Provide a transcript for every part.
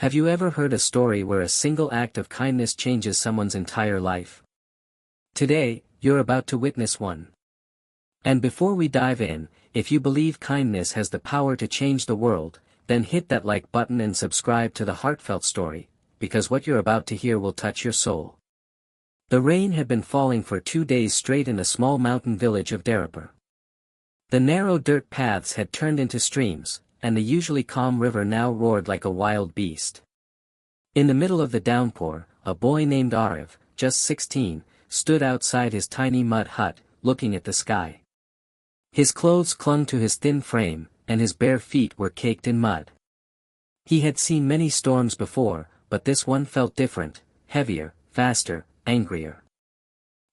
Have you ever heard a story where a single act of kindness changes someone's entire life? Today, you're about to witness one. And before we dive in, if you believe kindness has the power to change the world, then hit that like button and subscribe to the Heartfelt story, because what you're about to hear will touch your soul. The rain had been falling for 2 days straight in a small mountain village of Darapur. The narrow dirt paths had turned into streams, and the usually calm river now roared like a wild beast. In the middle of the downpour, a boy named Arav, just 16, stood outside his tiny mud hut, looking at the sky. His clothes clung to his thin frame, and his bare feet were caked in mud. He had seen many storms before, but this one felt different, heavier, faster, angrier.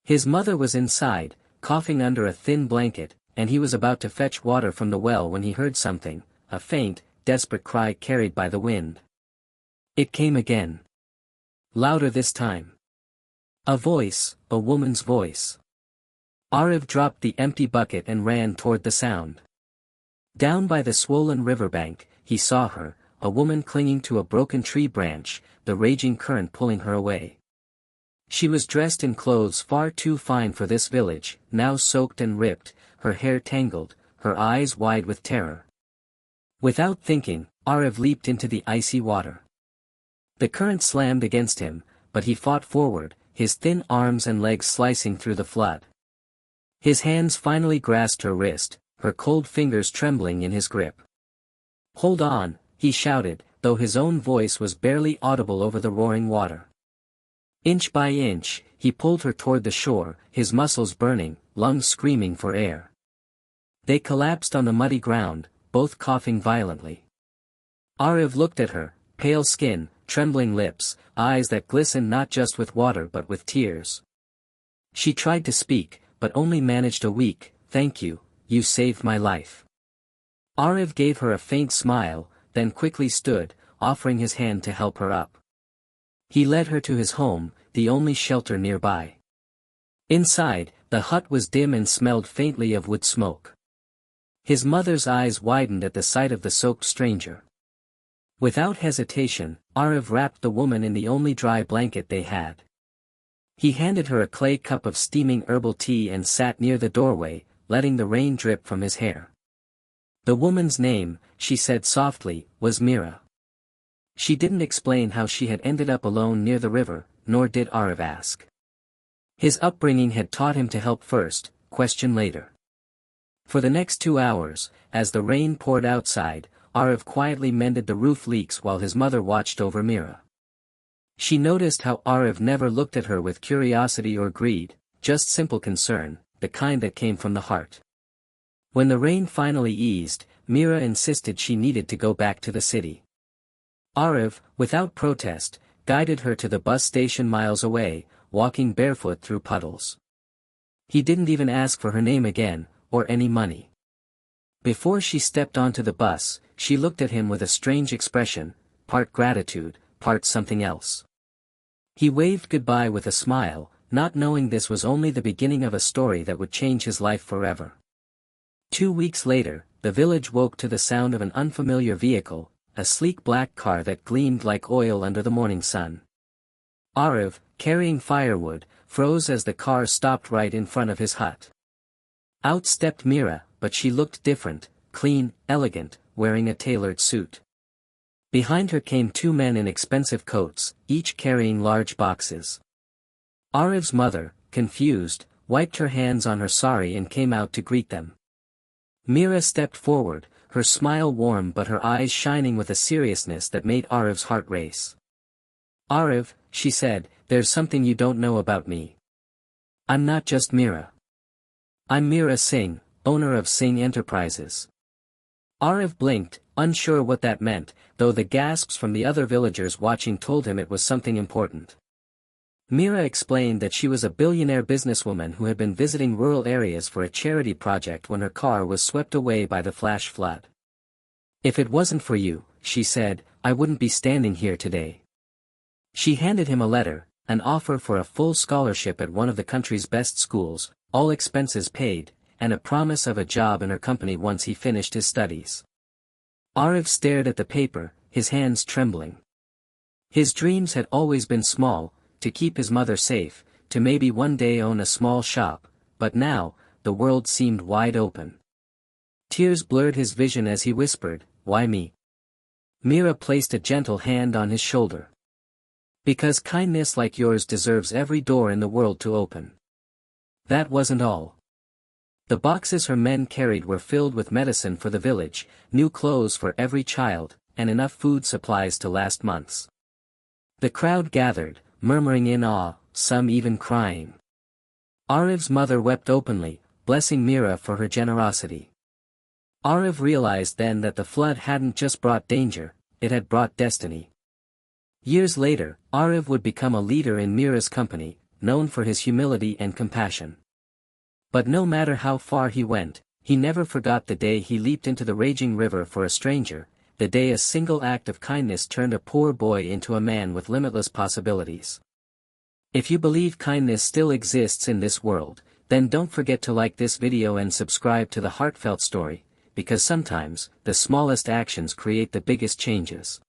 His mother was inside, coughing under a thin blanket, and he was about to fetch water from the well when he heard something, a faint, desperate cry carried by the wind. It came again. Louder this time. A voice, a woman's voice. Arav dropped the empty bucket and ran toward the sound. Down by the swollen riverbank, he saw her, a woman clinging to a broken tree branch, the raging current pulling her away. She was dressed in clothes far too fine for this village, now soaked and ripped, her hair tangled, her eyes wide with terror. Without thinking, Arav leaped into the icy water. The current slammed against him, but he fought forward, his thin arms and legs slicing through the flood. His hands finally grasped her wrist, her cold fingers trembling in his grip. "Hold on," he shouted, though his own voice was barely audible over the roaring water. Inch by inch, he pulled her toward the shore, his muscles burning, lungs screaming for air. They collapsed on the muddy ground, both coughing violently. Arav looked at her, pale skin, trembling lips, eyes that glistened not just with water but with tears. She tried to speak, but only managed a weak, "Thank you, you saved my life." Arav gave her a faint smile, then quickly stood, offering his hand to help her up. He led her to his home, the only shelter nearby. Inside, the hut was dim and smelled faintly of wood smoke. His mother's eyes widened at the sight of the soaked stranger. Without hesitation, Arav wrapped the woman in the only dry blanket they had. He handed her a clay cup of steaming herbal tea and sat near the doorway, letting the rain drip from his hair. The woman's name, she said softly, was Mira. She didn't explain how she had ended up alone near the river, nor did Arav ask. His upbringing had taught him to help first, question later. For the next 2 hours, as the rain poured outside, Arav quietly mended the roof leaks while his mother watched over Mira. She noticed how Arav never looked at her with curiosity or greed, just simple concern, the kind that came from the heart. When the rain finally eased, Mira insisted she needed to go back to the city. Arav, without protest, guided her to the bus station miles away, walking barefoot through puddles. He didn't even ask for her name again, or any money. Before she stepped onto the bus, she looked at him with a strange expression, part gratitude, part something else. He waved goodbye with a smile, not knowing this was only the beginning of a story that would change his life forever. 2 weeks later, the village woke to the sound of an unfamiliar vehicle, a sleek black car that gleamed like oil under the morning sun. Arav, carrying firewood, froze as the car stopped right in front of his hut. Out stepped Mira, but she looked different, clean, elegant, wearing a tailored suit. Behind her came 2 men in expensive coats, each carrying large boxes. Arav's mother, confused, wiped her hands on her sari and came out to greet them. Mira stepped forward, her smile warm but her eyes shining with a seriousness that made Arav's heart race. "Arav," she said, "there's something you don't know about me. I'm not just Mira. I'm Mira Singh, owner of Singh Enterprises." Arav blinked, unsure what that meant, though the gasps from the other villagers watching told him it was something important. Mira explained that she was a billionaire businesswoman who had been visiting rural areas for a charity project when her car was swept away by the flash flood. "If it wasn't for you," she said, "I wouldn't be standing here today." She handed him a letter, an offer for a full scholarship at one of the country's best schools, all expenses paid, and a promise of a job in her company once he finished his studies. Arav stared at the paper, his hands trembling. His dreams had always been small, to keep his mother safe, to maybe one day own a small shop, but now, the world seemed wide open. Tears blurred his vision as he whispered, "Why me?" Mira placed a gentle hand on his shoulder. "Because kindness like yours deserves every door in the world to open." That wasn't all. The boxes her men carried were filled with medicine for the village, new clothes for every child, and enough food supplies to last months. The crowd gathered, murmuring in awe, some even crying. Arif's mother wept openly, blessing Mira for her generosity. Arif realized then that the flood hadn't just brought danger, it had brought destiny. Years later, Arif would become a leader in Mira's company, known for his humility and compassion. But no matter how far he went, he never forgot the day he leaped into the raging river for a stranger, the day a single act of kindness turned a poor boy into a man with limitless possibilities. If you believe kindness still exists in this world, then don't forget to like this video and subscribe to the Heartfelt story, because sometimes, the smallest actions create the biggest changes.